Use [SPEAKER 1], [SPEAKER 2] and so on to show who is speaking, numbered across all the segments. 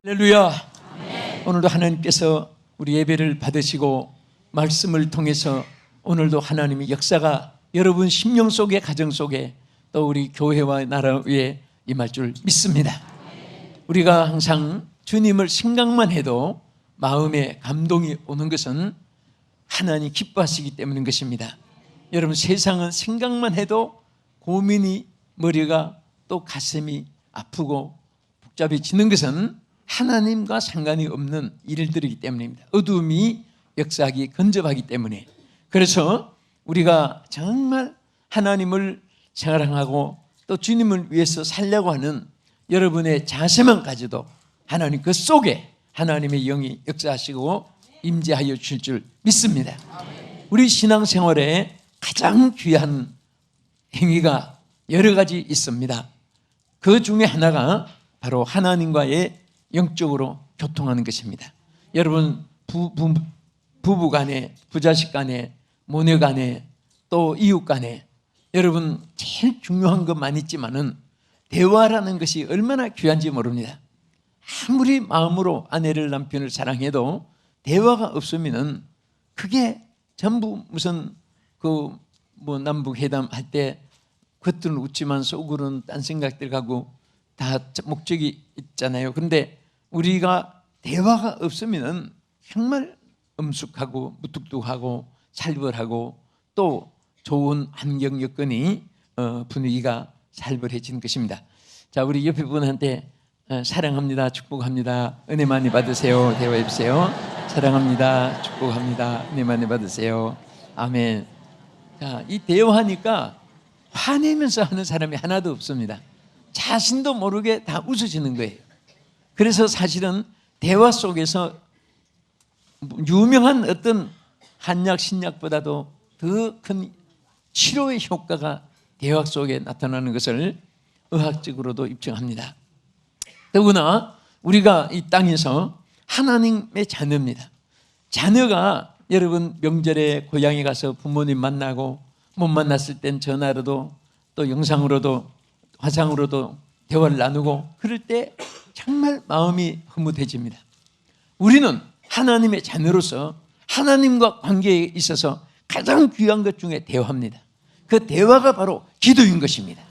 [SPEAKER 1] 할렐루야. 오늘도 하나님께서 우리 예배를 받으시고 말씀을 통해서 오늘도 하나님의 역사가 여러분 심령 속에, 가정 속에, 또 우리 교회와 나라 위에 임할 줄 믿습니다. 우리가 항상 주님을 생각만 해도 마음에 감동이 오는 것은 하나님 기뻐하시기 때문인 것입니다. 여러분, 세상은 생각만 해도 고민이, 머리가 또 가슴이 아프고 복잡해지는 것은 하나님과 상관이 없는 일들이기 때문입니다. 어둠이 역사하기 근접하기 때문에. 그래서 우리가 정말 하나님을 사랑하고 또 주님을 위해서 살려고 하는 여러분의 자세만 가져도 하나님 그 속에 하나님의 영이 역사하시고 임재하여 주실 줄 믿습니다. 우리 신앙생활에 가장 귀한 행위가 여러 가지 있습니다. 그 중에 하나가 바로 하나님과의 영적으로 교통하는 것입니다. 여러분, 부부 간에, 부자식 간에, 모녀 간에, 또 이웃 간에, 여러분 제일 중요한 것만 있지만은 대화라는 것이 얼마나 귀한지 모릅니다. 아무리 마음으로 아내를, 남편을 사랑해도 대화가 없으면은 그게 전부 무슨 남북 회담 할 때 겉으로는 웃지만 속으로는 딴 생각들 가고 다 목적이 있잖아요. 그런데 우리가 대화가 없으면 정말 엄숙하고 무뚝뚝하고 살벌하고 또 좋은 환경 여건이 분위기가 살벌해지는 것입니다. 자, 우리 옆에 분한테 사랑합니다, 축복합니다, 은혜 많이 받으세요 대화해 주세요. 사랑합니다, 축복합니다, 은혜 많이 받으세요. 아멘. 자, 이 대화하니까 화내면서 하는 사람이 하나도 없습니다. 자신도 모르게 다 웃어지는 거예요. 그래서 사실은 대화 속에서 유명한 어떤 한약, 신약보다도 더 큰 치료의 효과가 대화 속에 나타나는 것을 의학적으로도 입증합니다. 더구나 우리가 이 땅에서 하나님의 자녀입니다. 자녀가 여러분 명절에 고향에 가서 부모님 만나고 못 만났을 땐 전화로도 또 영상으로도 화상으로도 대화를 나누고 그럴 때 정말 마음이 흐뭇해집니다. 우리는 하나님의 자녀로서 하나님과 관계에 있어서 가장 귀한 것 중에 대화입니다. 그 대화가 바로 기도인 것입니다.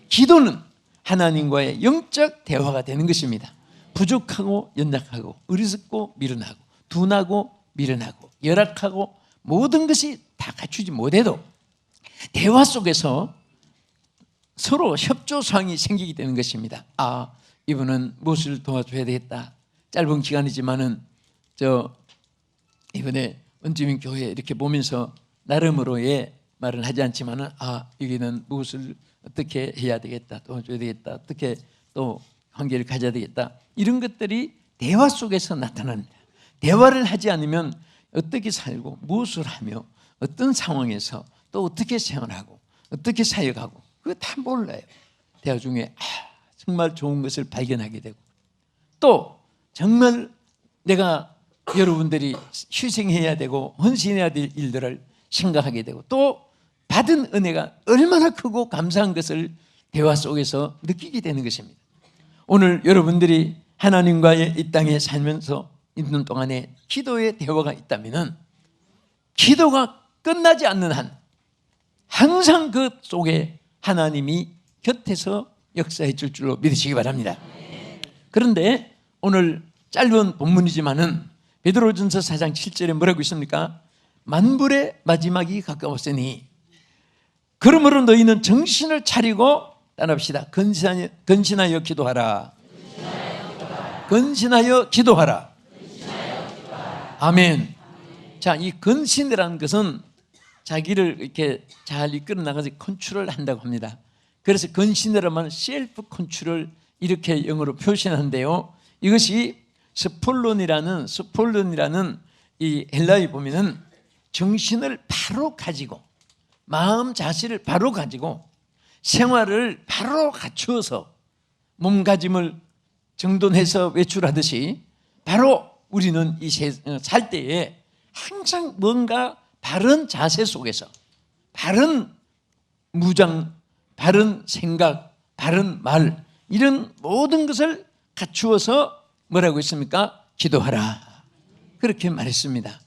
[SPEAKER 1] 기도는 하나님과의 영적 대화가 되는 것입니다. 부족하고 연약하고 어리석고 미련하고 둔하고 미련하고 열악하고 모든 것이 다 갖추지 못해도 대화 속에서 서로 협조사항이 생기게 되는 것입니다. 아, 이분은 무엇을 도와줘야 되겠다. 짧은 기간이지만은 이번에 원주민 교회 이렇게 보면서 나름으로의 말은 하지 않지만은 여기는 무엇을 어떻게 해야 되겠다, 도와줘야 되겠다, 어떻게 또 관계를 가져야 되겠다, 이런 것들이 대화 속에서 나타납니다. 대화를 하지 않으면 어떻게 살고 무엇을 하며 어떤 상황에서 또 어떻게 생활하고 어떻게 사역하고 그거 다 몰라요. 대화 중에 정말 좋은 것을 발견하게 되고 또 정말 내가 여러분들이 희생해야 되고 헌신해야 될 일들을 생각하게 되고 또 받은 은혜가 얼마나 크고 감사한 것을 대화 속에서 느끼게 되는 것입니다. 오늘 여러분들이 하나님과의 이 땅에 살면서 있는 동안에 기도의 대화가 있다면 기도가 끝나지 않는 한 항상 그 속에 하나님이 곁에서 역사해 줄 줄로 믿으시기 바랍니다. 그런데 오늘 짧은 본문이지만은 베드로전서 4장 7절에 뭐라고 있습니까? 만불의 마지막이 가까웠으니 그러므로 너희는 정신을 차리고 따라합시다. 근신하여 기도하라. 근신하여 기도하라. 아멘. 자, 이 근신이라는 것은 자기를 이렇게 잘 이끌어 나가서 컨트롤 한다고 합니다. 그래서 근신이라면 셀프 컨트롤 이렇게 영어로 표현하는데요. 이것이 스폴론이라는 이 헬라어에 보면은 정신을 바로 가지고 마음 자세를 바로 가지고 생활을 바로 갖추어서 몸가짐을 정돈해서 외출하듯이 바로 우리는 살 때에 항상 뭔가 바른 자세 속에서 바른 무장, 바른 생각, 바른 말 이런 모든 것을 갖추어서 뭐라고 했습니까? 기도하라. 그렇게 말했습니다.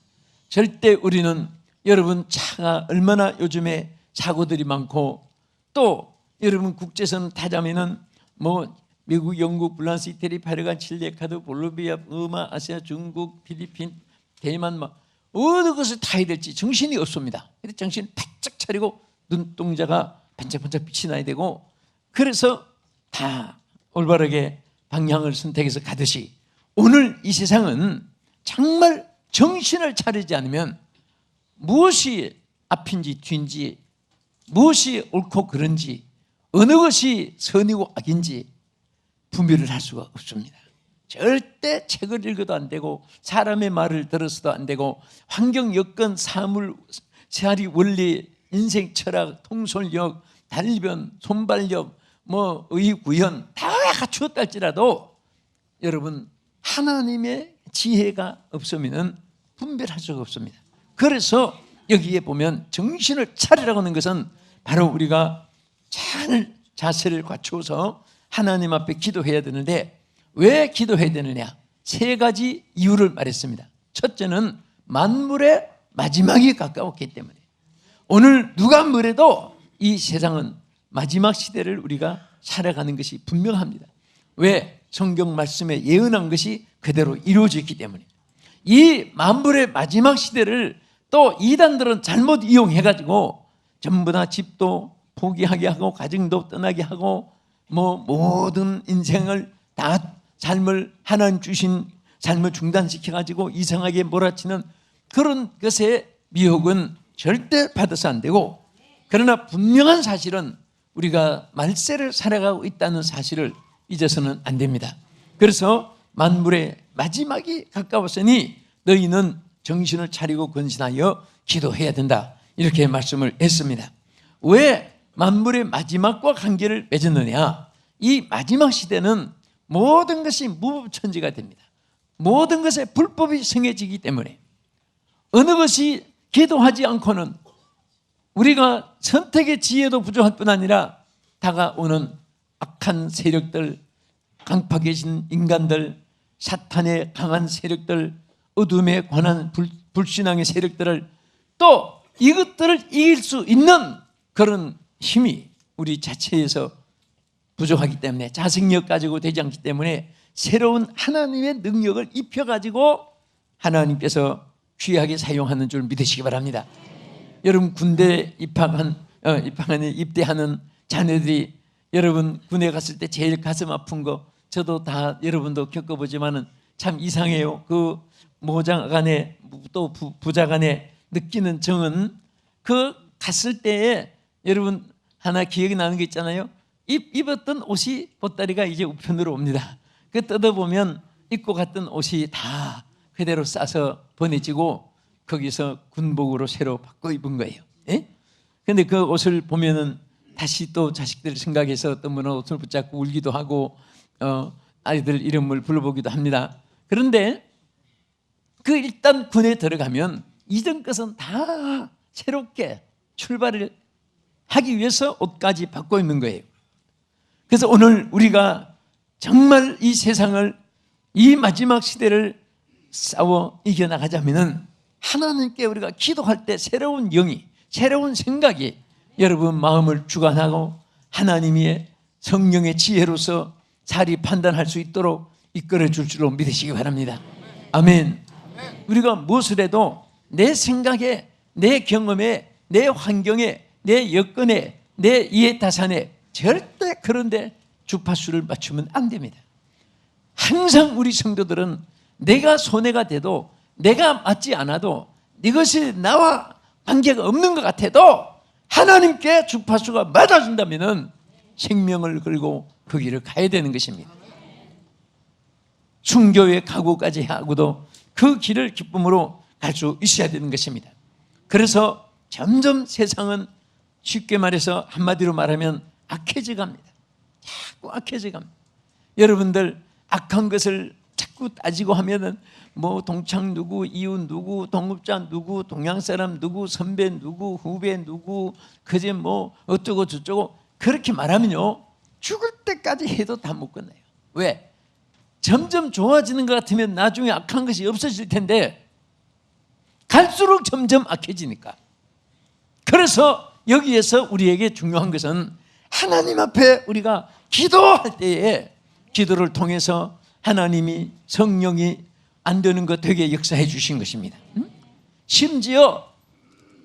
[SPEAKER 1] 절대 우리는 여러분 차가 얼마나 요즘에 사고들이 많고 또 여러분 국제선 타자면은 뭐 미국, 영국, 프랑스, 이태리, 파르간, 칠레, 카드, 볼로비아, 버마, 아시아, 중국, 필리핀, 대만 막 어느 것을 타야 될지 정신이 없습니다. 정신 바짝 차리고 눈동자가 반짝반짝 빛이 나야 되고 그래서 다 올바르게 방향을 선택해서 가듯이 오늘 이 세상은 정말 정신을 차리지 않으면 무엇이 앞인지 뒤인지 무엇이 옳고 그른지 어느 것이 선이고 악인지 분별을 할 수가 없습니다. 절대 책을 읽어도 안 되고 사람의 말을 들어서도 안 되고 환경 여건 사물 생활이 원리 인생 철학 통솔력 달변 손발력 뭐 의구현 다 갖추었다 할지라도 여러분 하나님의 지혜가 없으면 분별할 수가 없습니다. 그래서 여기에 보면 정신을 차리라고 하는 것은 바로 우리가 잘 자세를 갖추어서 하나님 앞에 기도해야 되는데 왜 기도해야 되느냐? 세 가지 이유를 말했습니다. 첫째는 만물의 마지막이 가까웠기 때문에 오늘 누가 뭐래도 이 세상은 마지막 시대를 우리가 살아가는 것이 분명합니다. 왜? 성경 말씀에 예언한 것이 그대로 이루어졌기 때문에 이 만물의 마지막 시대를 또 이단들은 잘못 이용해가지고 전부 다 집도 포기하게 하고 가정도 떠나게 하고 뭐 모든 인생을 다 삶을 하나님 주신 삶을 중단시켜가지고 이상하게 몰아치는 그런 것의 미혹은 절대 받아서 안 되고 그러나 분명한 사실은 우리가 말세를 살아가고 있다는 사실을 잊어서는 안 됩니다. 그래서 만물의 마지막이 가까웠으니 너희는 정신을 차리고 건신하여 기도해야 된다 이렇게 말씀을 했습니다. 왜 만물의 마지막과 관계를 맺었느냐? 이 마지막 시대는 모든 것이 무법천지가 됩니다. 모든 것에 불법이 성해지기 때문에 어느 것이 기도하지 않고는 우리가 선택의 지혜도 부족할 뿐 아니라 다가오는 악한 세력들, 강파 계신 인간들, 사탄의 강한 세력들, 어둠에 관한 불신앙의 세력들을 또 이것들을 이길 수 있는 그런 힘이 우리 자체에서 부족하기 때문에 자생력 가지고 되지 않기 때문에 새로운 하나님의 능력을 입혀가지고 하나님께서 귀하게 사용하는 줄 믿으시기 바랍니다. 여러분 군대 입대하는 자녀들이 여러분 군에 갔을 때 제일 가슴 아픈 거 저도 다 여러분도 겪어보지만은 참 이상해요. 그 모장간에 또 부자간에 느끼는 정은 그 갔을 때에 여러분 하나 기억이 나는 게 있잖아요. 입었던 옷이 보따리가 이제 우편으로 옵니다. 그 뜯어보면 입고 갔던 옷이 다 그대로 싸서 보내지고 거기서 군복으로 새로 바꿔 입은 거예요. 그런데 그 옷을 보면은 다시 또 자식들 생각해서 어떤 분은 옷을 붙잡고 울기도 하고 아이들 이름을 불러보기도 합니다. 그런데 그 일단 군에 들어가면 이전 것은 다 새롭게 출발을 하기 위해서 옷까지 바꿔 입는 거예요. 그래서 오늘 우리가 정말 이 세상을 이 마지막 시대를 싸워 이겨나가자면은 하나님께 우리가 기도할 때 새로운 영이 새로운 생각이 여러분 마음을 주관하고 하나님의 성령의 지혜로서 잘 판단할 수 있도록 이끌어 줄 줄로 믿으시기 바랍니다. 아멘. 우리가 무엇을 해도 내 생각에 내 경험에 내 환경에 내 여건에 내 이해타산에 절대 그런데 주파수를 맞추면 안 됩니다. 항상 우리 성도들은 내가 손해가 돼도 내가 맞지 않아도 이것이 나와 관계가 없는 것 같아도 하나님께 주파수가 맞아준다면 생명을 걸고 그 길을 가야 되는 것입니다. 순교의 각오까지 하고도 그 길을 기쁨으로 갈 수 있어야 되는 것입니다. 그래서 점점 세상은 쉽게 말해서 한마디로 말하면 악해져 갑니다. 자꾸 악해져 갑니다. 여러분들 악한 것을 자꾸 따지고 하면은 뭐 동창 누구, 이웃 누구, 동업자 누구, 동양 사람 누구, 선배 누구, 후배 누구, 그제 뭐 어쩌고 저쩌고 그렇게 말하면요 죽을 때까지 해도 다 못 끝나요. 왜? 점점 좋아지는 것 같으면 나중에 악한 것이 없어질 텐데 갈수록 점점 악해지니까. 그래서 여기에서 우리에게 중요한 것은 하나님 앞에 우리가 기도할 때에 기도를 통해서 하나님이 성령이 안 되는 것 되게 역사해 주신 것입니다. 심지어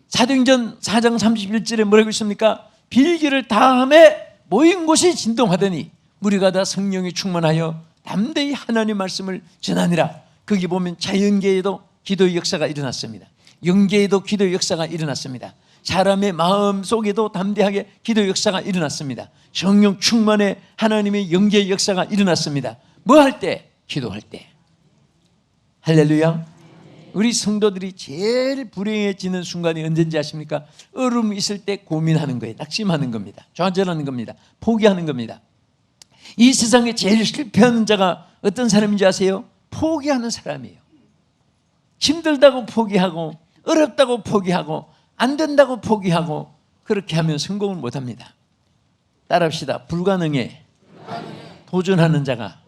[SPEAKER 1] 사도행전 4장 31절에 뭐라고 있습니까? 빌기를 다함에 모인 곳이 진동하더니 무리가 다 성령이 충만하여 담대히 하나님의 말씀을 전하니라. 거기 보면 자연계에도 기도의 역사가 일어났습니다. 영계에도 기도의 역사가 일어났습니다. 사람의 마음 속에도 담대하게 기도의 역사가 일어났습니다. 성령 충만에 하나님의 영계의 역사가 일어났습니다. 뭐 할 때? 기도할 때. 할렐루야. 우리 성도들이 제일 불행해지는 순간이 언제인지 아십니까? 얼음이 있을 때 고민하는 거예요. 낙심하는 겁니다. 좌절하는 겁니다. 포기하는 겁니다. 이 세상에 제일 실패하는 자가 어떤 사람인지 아세요? 포기하는 사람이에요. 힘들다고 포기하고 어렵다고 포기하고 안 된다고 포기하고 그렇게 하면 성공을 못합니다. 따라합시다. 불가능해 도전하는 자가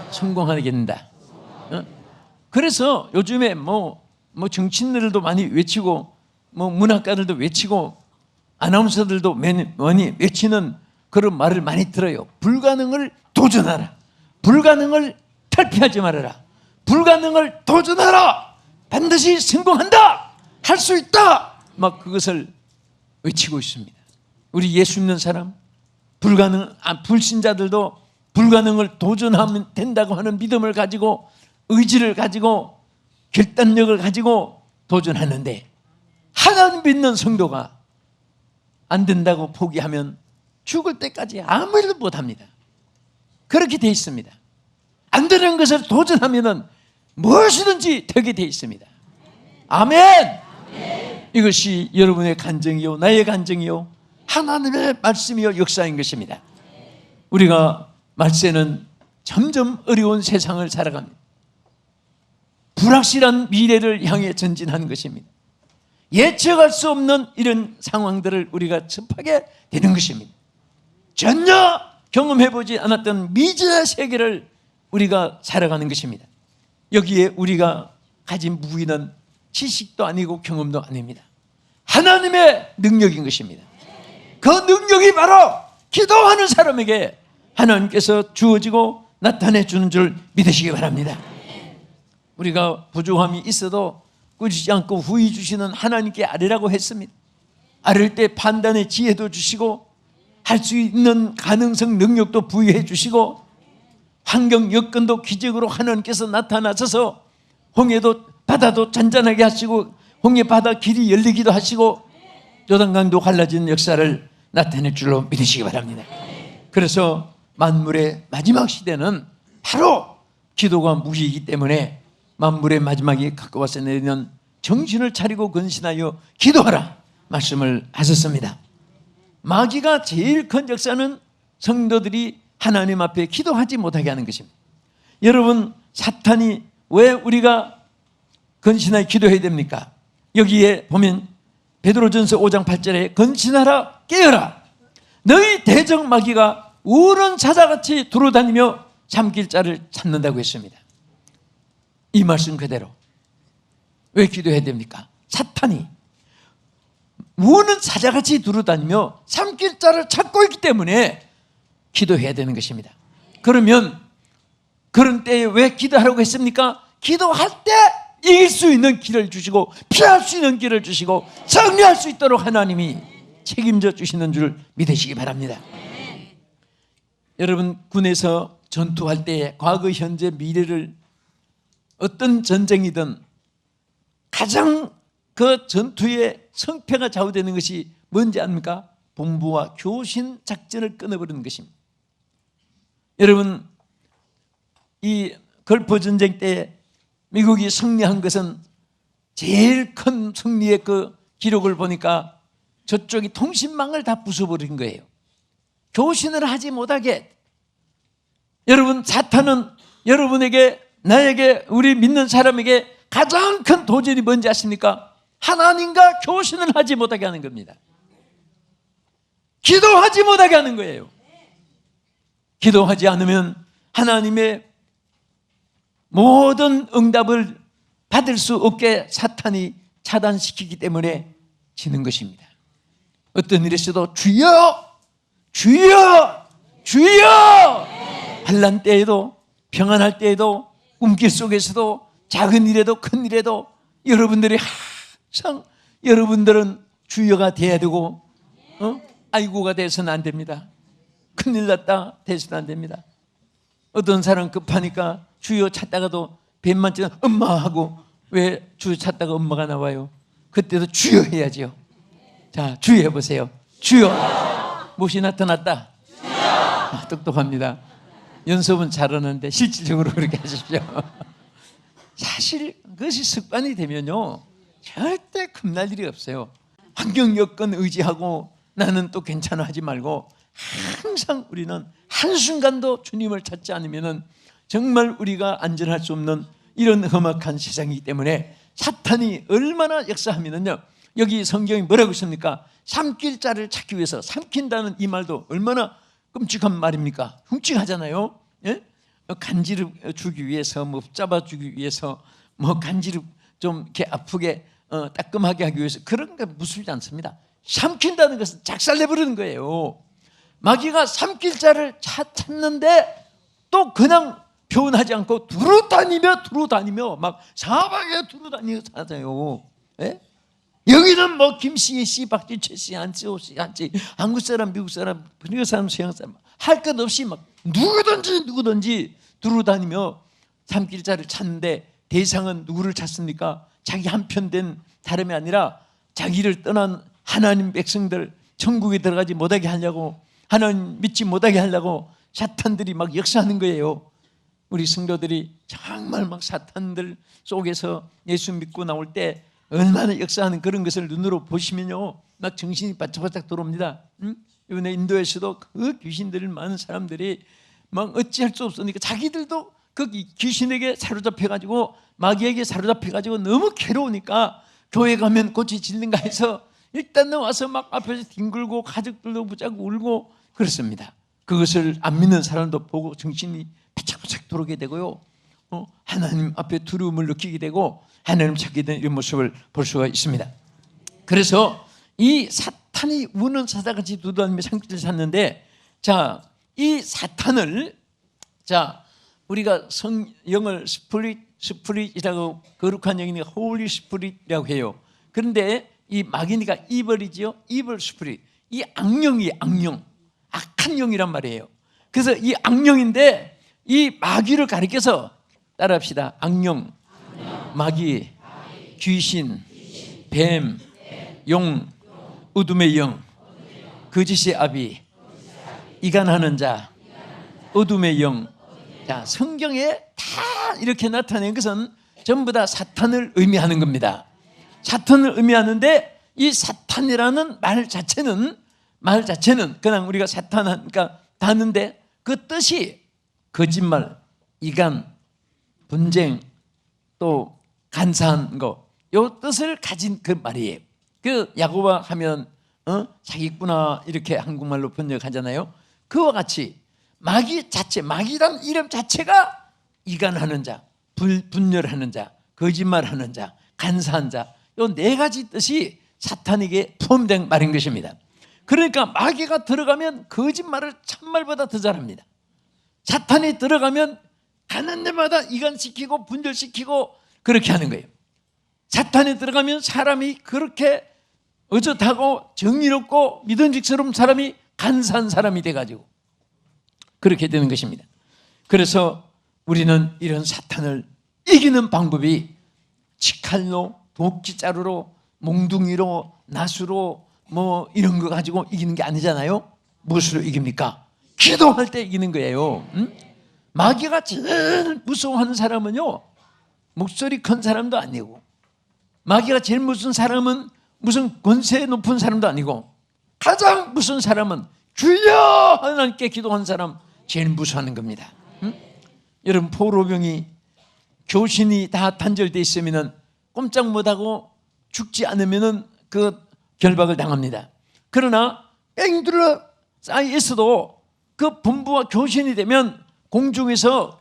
[SPEAKER 1] 성공하게 된다. 그래서 요즘에 뭐 정치인들도 많이 외치고 문학가들도 외치고 아나운서들도 많이 외치는 그런 말을 많이 들어요. 불가능을 도전하라. 불가능을 탈피하지 말아라. 불가능을 도전하라. 반드시 성공한다. 할 수 있다. 막 그것을 외치고 있습니다. 우리 예수 믿는 사람, 불신자들도 불가능을 도전하면 된다고 하는 믿음을 가지고 의지를 가지고 결단력을 가지고 도전하는데 하나님 믿는 성도가 안 된다고 포기하면 죽을 때까지 아무 일도 못합니다. 그렇게 돼 있습니다. 안 되는 것을 도전하면 무엇이든지 되게 돼 있습니다. 아멘. 이것이 여러분의 간증이요 나의 간증이요 하나님의 말씀이요 역사인 것입니다. 우리가 말세는 점점 어려운 세상을 살아갑니다. 불확실한 미래를 향해 전진하는 것입니다. 예측할 수 없는 이런 상황들을 우리가 접하게 되는 것입니다. 전혀 경험해보지 않았던 미지의 세계를 우리가 살아가는 것입니다. 여기에 우리가 가진 무기는 지식도 아니고 경험도 아닙니다. 하나님의 능력인 것입니다. 그 능력이 바로 기도하는 사람에게 하나님께서 주어지고 나타내 주는 줄 믿으시기 바랍니다. 우리가 부족함이 있어도 꾸짖지 않고 후히 주시는 하나님께 아뢰라고 했습니다. 아뢰 때 판단의 지혜도 주시고 할 수 있는 가능성 능력도 부여해 주시고 환경 여건도 기적으로 하나님께서 나타나셔서 홍해도 바다도 잔잔하게 하시고 홍해 바다 길이 열리기도 하시고 요단강도 갈라진 역사를 나타낼 줄로 믿으시기 바랍니다. 그래서 만물의 마지막 시대는 바로 기도가 무기이기 때문에 만물의 마지막이 가까워서 내리는 정신을 차리고 근신하여 기도하라 말씀을 하셨습니다. 마귀가 제일 큰 역사는 성도들이 하나님 앞에 기도하지 못하게 하는 것입니다. 여러분, 사탄이 왜 우리가 근신하여 기도해야 됩니까? 여기에 보면 베드로전서 5장 8절에 근신하라 깨어라 너희 대적 마귀가 우는 사자같이 두루다니며 삼킬 자를 찾는다고 했습니다. 이 말씀 그대로. 왜 기도해야 됩니까? 사탄이 우는 사자같이 두루다니며 삼킬 자를 찾고 있기 때문에 기도해야 되는 것입니다. 그러면 그런 때에 왜 기도하라고 했습니까? 기도할 때 이길 수 있는 길을 주시고 피할 수 있는 길을 주시고 승리할 수 있도록 하나님이 책임져 주시는 줄 믿으시기 바랍니다. 여러분, 군에서 전투할 때 과거, 현재, 미래를 어떤 전쟁이든 가장 그 전투의 성패가 좌우되는 것이 뭔지 압니까? 본부와 교신 작전을 끊어버리는 것입니다. 여러분, 이 걸프 전쟁 때 미국이 승리한 것은 제일 큰 승리의 그 기록을 보니까 저쪽이 통신망을 다 부숴버린 거예요. 교신을 하지 못하게. 여러분, 사탄은 여러분에게, 나에게, 우리 믿는 사람에게 가장 큰 도전이 뭔지 아십니까? 하나님과 교신을 하지 못하게 하는 겁니다. 기도하지 못하게 하는 거예요. 기도하지 않으면 하나님의 모든 응답을 받을 수 없게 사탄이 차단시키기 때문에 지는 것입니다. 어떤 일에서도 주여 주여 주여, 환난 때에도 평안할 때에도 꿈길 속에서도 작은 일에도 큰 일에도 여러분들이 항상 여러분들은 주여가 돼야 되고 아이고가 돼서는 안 됩니다. 큰일 났다 돼서는 안 됩니다. 어떤 사람은 급하니까 주여 찾다가도 뱀만 찌면 엄마 하고, 왜 주여 찾다가 엄마가 나와요? 그때도 주여 해야죠. 자, 주여 해보세요. 주여. 무엇이 나타났다? 주여. 똑똑합니다. 연습은 잘하는데 실질적으로 그렇게 하십시오. 사실 그것이 습관이 되면요 절대 겁날 일이 없어요. 환경 여건 의지하고 나는 또 괜찮아 하지 말고, 항상 우리는 한순간도 주님을 찾지 않으면 정말 우리가 안전할 수 없는 이런 험악한 세상이기 때문에 사탄이 얼마나 역사하면요, 여기 성경이 뭐라고 있습니까? 삼킬 자를 찾기 위해서, 삼킨다는 이 말도 얼마나 끔찍한 말입니까? 흉측하잖아요. 예? 간지를 주기 위해서, 뭐 잡아주기 위해서, 뭐 간지를 좀 이렇게 아프게 따끔하게 하기 위해서 그런 게 무술지 않습니다. 삼킨다는 것은 작살내버리는 거예요. 마귀가 삼킬 자를 찾는데 또 그냥 표현하지 않고 두루 다니며 막 사방에 두루 다니잖아요. 예? 여기는 뭐 김씨, 씨, 박지, 최씨, 안지호 씨, 한국 사람, 미국 사람, 미국 사람, 서양 사람 할 것 없이 막 누구든지 두루 다니며 삼킬 자를 찾는데, 대상은 누구를 찾습니까? 자기 한편된 사람이 아니라 자기를 떠난 하나님 백성들, 천국에 들어가지 못하게 하려고, 하나님 믿지 못하게 하려고 사탄들이 막 역사하는 거예요. 우리 성도들이 정말 막 사탄들 속에서 예수 믿고 나올 때 얼마나 역사하는 그런 것을 눈으로 보시면요 막 정신이 바짝바짝 들어옵니다. 이번에 인도에서도 그 귀신들 많은 사람들이 막 어찌할 수 없으니까 자기들도 그 귀신에게 사로잡혀가지고, 마귀에게 사로잡혀가지고 너무 괴로우니까 교회 가면 고쳐지는가 해서 일단 와서 막 앞에서 뒹굴고 가족들도 붙잡고 울고 그렇습니다. 그것을 안 믿는 사람도 보고 정신이 바짝바짝 들어오게 되고요, 하나님 앞에 두려움을 느끼게 되고 하나님 찾게 되는 이런 모습을 볼 수가 있습니다. 그래서 이 사탄이 우는 사자같이 두루다니며 삼킬을 찾는데, 자, 이 사탄을, 자, 우리가 영을 스프릿이라고, 거룩한 영이니까 홀리 스프릿이라고 해요. 그런데 이 마귀니까 이벌이지요. 이벌 스프릿. 이 악령이 악한 영이란 말이에요. 그래서 이 악령인데 이 마귀를 가리켜서 따라합시다. 악령, 마귀, 귀신, 뱀, 용, 어둠의 영, 거짓의 아비, 이간하는 자, 어둠의 영. 자, 성경에 다 이렇게 나타낸 것은 전부 다 사탄을 의미하는 겁니다. 사탄을 의미하는데, 이 사탄이라는 말 자체는 그냥 우리가 사탄 하니까 다는데, 그 뜻이 거짓말, 이간, 분쟁, 또 간사한 거, 요 뜻을 가진 그 말이에요. 그 야고보 하면 사기꾼아 이렇게 한국말로 번역하잖아요. 그와 같이 마귀 자체, 마귀란 이름 자체가 이간하는 자, 분열하는 자, 거짓말하는 자, 간사한 자, 요 네 가지 뜻이 사탄에게 포함된 말인 것입니다. 그러니까 마귀가 들어가면 거짓말을 참말보다 더 잘합니다. 사탄이 들어가면 가는 데마다 이간시키고 분열시키고 그렇게 하는 거예요. 사탄이 들어가면 사람이 그렇게 어젓하고 정의롭고 믿음직스러운 사람이 간사한 사람이 돼가지고 그렇게 되는 것입니다. 그래서 우리는 이런 사탄을 이기는 방법이 치칼로, 도끼자루로, 몽둥이로, 낫으로 뭐 이런 거 가지고 이기는 게 아니잖아요. 무엇으로 이깁니까? 기도할 때 이기는 거예요. 마귀가 제일 무서워하는 사람은요, 목소리 큰 사람도 아니고, 마귀가 제일 무서운 사람은 무슨 권세 높은 사람도 아니고, 가장 무서운 사람은 주여 하나님께 기도한 사람 제일 무서워하는 겁니다. 여러분, 포로병이 교신이 다 단절되어 있으면 꼼짝 못하고 죽지 않으면 그 결박을 당합니다. 그러나 앵둘러 쌓여 있어도 그 본부와 교신이 되면 공중에서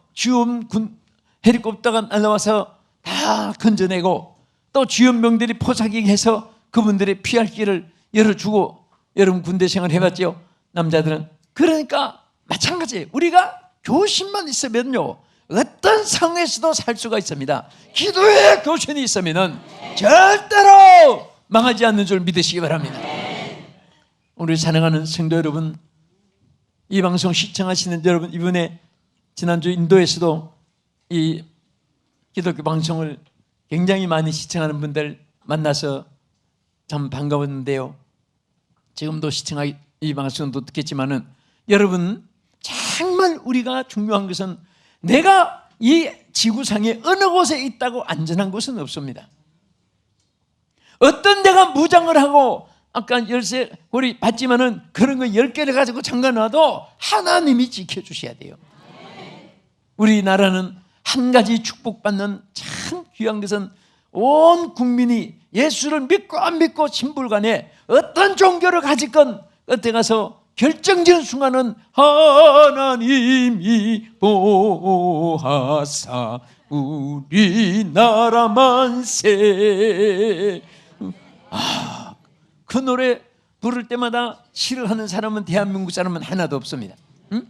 [SPEAKER 1] 헬리콥터가 날라와서 다 건져내고 또 주연병들이 포사기해서 그분들의 피할 길을 열어주고, 여러분 군대 생활 해봤죠? 남자들은. 그러니까 마찬가지예요. 우리가 교신만 있으면요 어떤 상황에서도 살 수가 있습니다. 기도의 교신이 있으면 절대로 망하지 않는 줄 믿으시기 바랍니다. 우리 사랑하는 성도 여러분, 이 방송 시청하시는 여러분, 이번에 지난주 인도에서도 이 기독교 방송을 굉장히 많이 시청하는 분들 만나서 참 반가웠는데요. 지금도 이 방송도 듣겠지만은, 여러분 정말 우리가 중요한 것은 내가 이 지구상에 어느 곳에 있다고 안전한 곳은 없습니다. 어떤 데가 무장을 하고 아까 열쇠 고리 받지만은 그런 거 10개를 가지고 잠가놔도 하나님이 지켜주셔야 돼요. 우리나라는 한 가지 축복받는 참 귀한 것은 온 국민이 예수를 믿고 안 믿고 신불간에 어떤 종교를 가지건 그때 가서 결정적인 순간은 하나님이 보호하사 우리나라 만세. 그 노래 부를 때마다 싫어하는 사람은 대한민국 사람은 하나도 없습니다. 응?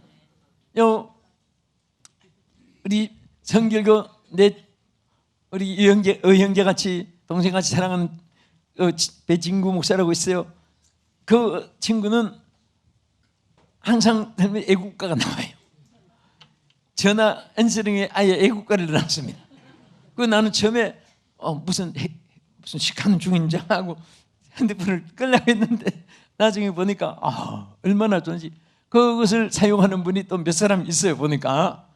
[SPEAKER 1] 우리 성결교 우리 의형제 같이 동생 같이 사랑하는 배진구 목사라고 있어요. 그 친구는 항상 애국가가 나와요. 전화 엔서링에 아예 애국가를 넣었습니다. 그 나는 처음에 무슨 식하는 중인지 하고 핸드폰을 끌려고 했는데 나중에 보니까 얼마나 좋은지, 그것을 사용하는 분이 또 몇 사람 있어요. 보니까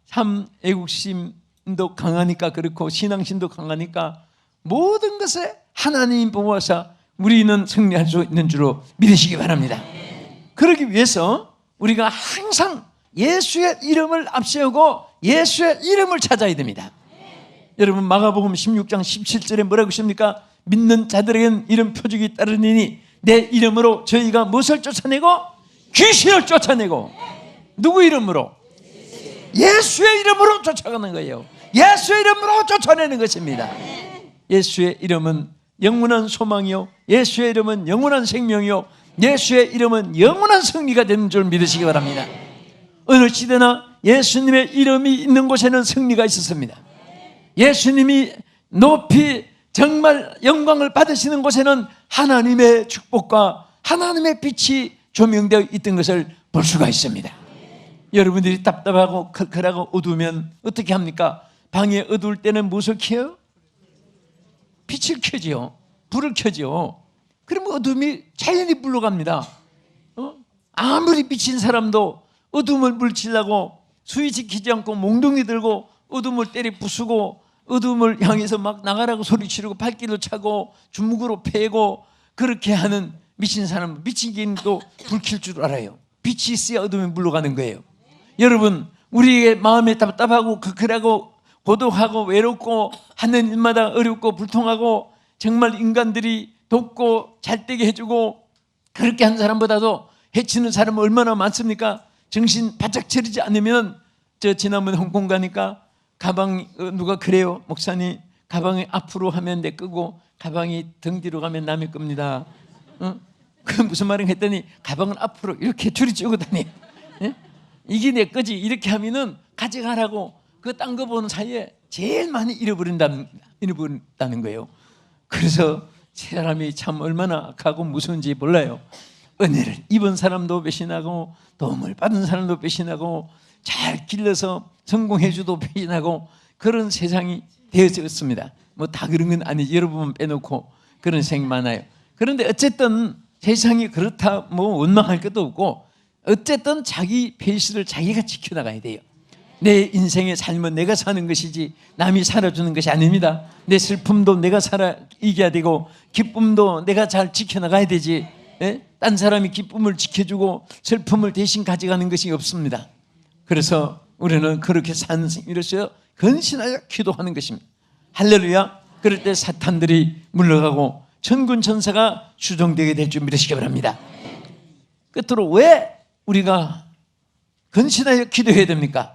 [SPEAKER 1] 참 애국심도 강하니까 그렇고 신앙심도 강하니까 모든 것에 하나님 보호하사 우리는 승리할 수 있는 줄로 믿으시기 바랍니다. 그러기 위해서 우리가 항상 예수의 이름을 앞세우고 예수의 이름을 찾아야 됩니다. 여러분 마가복음 16장 17절에 뭐라고 있습니까? 믿는 자들에게는 이런 표적이 따르니니 내 이름으로 저희가 무엇을 쫓아내고? 귀신을 쫓아내고. 누구 이름으로? 예수의 이름으로 쫓아가는 거예요. 예수의 이름으로 쫓아내는 것입니다. 예수의 이름은 영원한 소망이요, 예수의 이름은 영원한 생명이요, 예수의 이름은 영원한 승리가 되는 줄 믿으시기 바랍니다. 어느 시대나 예수님의 이름이 있는 곳에는 승리가 있었습니다. 예수님이 높이 정말 영광을 받으시는 곳에는 하나님의 축복과 하나님의 빛이 조명되어 있던 것을 볼 수가 있습니다. 여러분들이 답답하고 컬컬하고 어두우면 어떻게 합니까? 방에 어두울 때는 무엇을 켜요? 빛을 켜지요. 불을 켜지요. 그러면 어둠이 자연히 물러갑니다. 아무리 미친 사람도 어둠을 물치려고 수위 지키지 않고 몽둥이 들고 어둠을 때려 부수고 어둠을 향해서 막 나가라고 소리치르고 발길을 차고 주먹으로 패고 그렇게 하는 미친 사람은 미친 개인도 불 켤 줄 알아요. 빛이 있어야 어둠이 물러가는 거예요. 여러분, 우리의 마음에 답답하고 극렬하고 고독하고 외롭고 하는 일마다 어렵고 불통하고 정말 인간들이 돕고 잘되게 해주고 그렇게 한 사람보다도 해치는 사람은 얼마나 많습니까? 정신 바짝 차리지 않으면, 저 지난번에 홍콩 가니까 가방 누가 그래요, 목사님 가방이 앞으로 하면 내 끄고 가방이 등 뒤로 가면 남의 겁니다. 그 무슨 말인가 했더니 가방은 앞으로 이렇게 줄이 찌고 다니. 이게 내 거지 이렇게 하면은 가져가라고. 그 딴 거 보는 사이에 제일 많이 잃어버린다는 거예요. 그래서 사람이 참 얼마나 악하고 무서운지 몰라요. 은혜를 입은 사람도 배신하고 도움을 받은 사람도 배신하고 잘 길러서 성공해줘도 배신하고 그런 세상이 되어졌습니다. 뭐 다 그런 건 아니지, 여러분 빼놓고 그런 세상이 많아요. 그런데 어쨌든 세상이 그렇다 뭐 원망할 것도 없고 어쨌든 자기 페이스를 자기가 지켜나가야 돼요. 내 인생의 삶은 내가 사는 것이지 남이 살아주는 것이 아닙니다. 내 슬픔도 내가 이겨야 되고 기쁨도 내가 잘 지켜나가야 되지, 딴 사람이 기쁨을 지켜주고 슬픔을 대신 가져가는 것이 없습니다. 그래서 우리는 그렇게 사는 생이로서 근신하여 기도하는 것입니다. 할렐루야. 그럴 때 사탄들이 물러가고 천군 천사가 수종되게 될 줄 믿으시기 바랍니다. 끝으로 왜 우리가 근신하여 기도해야 됩니까?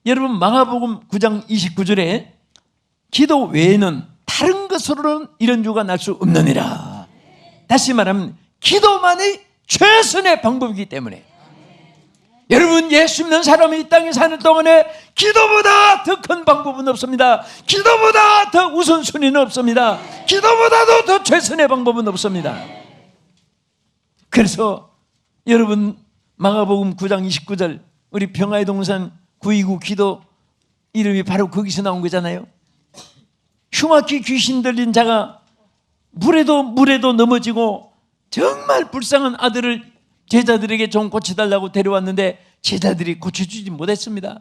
[SPEAKER 1] 여러분 마가복음 9장 29절에 기도 외에는 다른 것으로는 이런 주가 날 수 없느니라. 다시 말하면 기도만이 최선의 방법이기 때문에 여러분 예수 믿는 사람이 이 땅에 사는 동안에 기도보다 더 큰 방법은 없습니다. 기도보다 더 우선순위는 없습니다. 기도보다도 더 최선의 방법은 없습니다. 그래서 여러분 마가복음 9장 29절 우리 평화의 동산 929 기도 이름이 바로 거기서 나온 거잖아요. 흉악히 귀신 들린 자가 물에도 넘어지고 정말 불쌍한 아들을 제자들에게 좀 고쳐달라고 데려왔는데 제자들이 고쳐주지 못했습니다.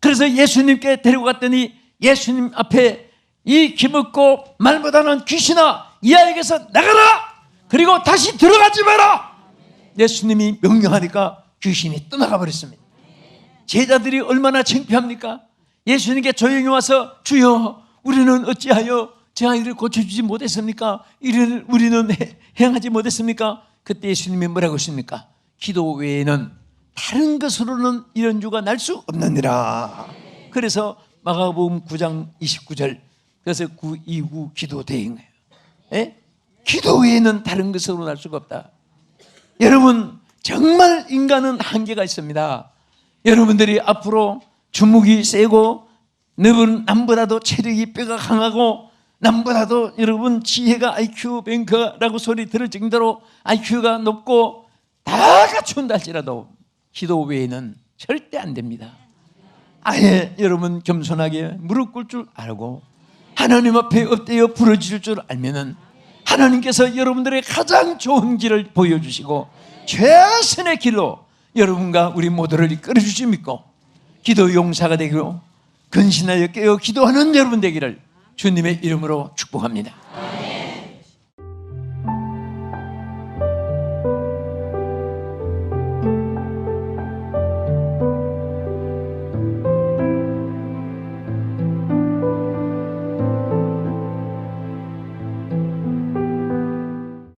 [SPEAKER 1] 그래서 예수님께 데려갔더니 예수님 앞에 이 기먹고 말 못하는 귀신아 이 아이에게서 나가라! 그리고 다시 들어가지 마라! 예수님이 명령하니까 귀신이 떠나가 버렸습니다. 제자들이 얼마나 창피합니까? 예수님께 조용히 와서 주여 우리는 어찌하여 제 아이를 고쳐주지 못했습니까? 이를 우리는 행하지 못했습니까? 그때 예수님이 뭐라고 하십니까? 기도 외에는 다른 것으로는 이런 주가 날 수 없느니라. 그래서 마가복음 9장 29절 그래서 929 기도 대행 거예요. 기도 외에는 다른 것으로 날 수가 없다. 여러분 정말 인간은 한계가 있습니다. 여러분들이 앞으로 주먹이 세고 남보다도 체력이 뼈가 강하고 남보다도 여러분 지혜가 IQ 뱅커라고 소리 들을 정도로 IQ가 높고 다 갖춘다 할지라도 기도 외에는 절대 안 됩니다. 아예 여러분 겸손하게 무릎 꿇을 줄 알고 하나님 앞에 엎드려 부러질 줄 알면은 하나님께서 여러분들의 가장 좋은 길을 보여주시고 최선의 길로 여러분과 우리 모두를 이끌어 주시 믿고 기도 용사가 되기로 근신하여 깨어 기도하는 여러분 되기를 주님의 이름으로 축복합니다.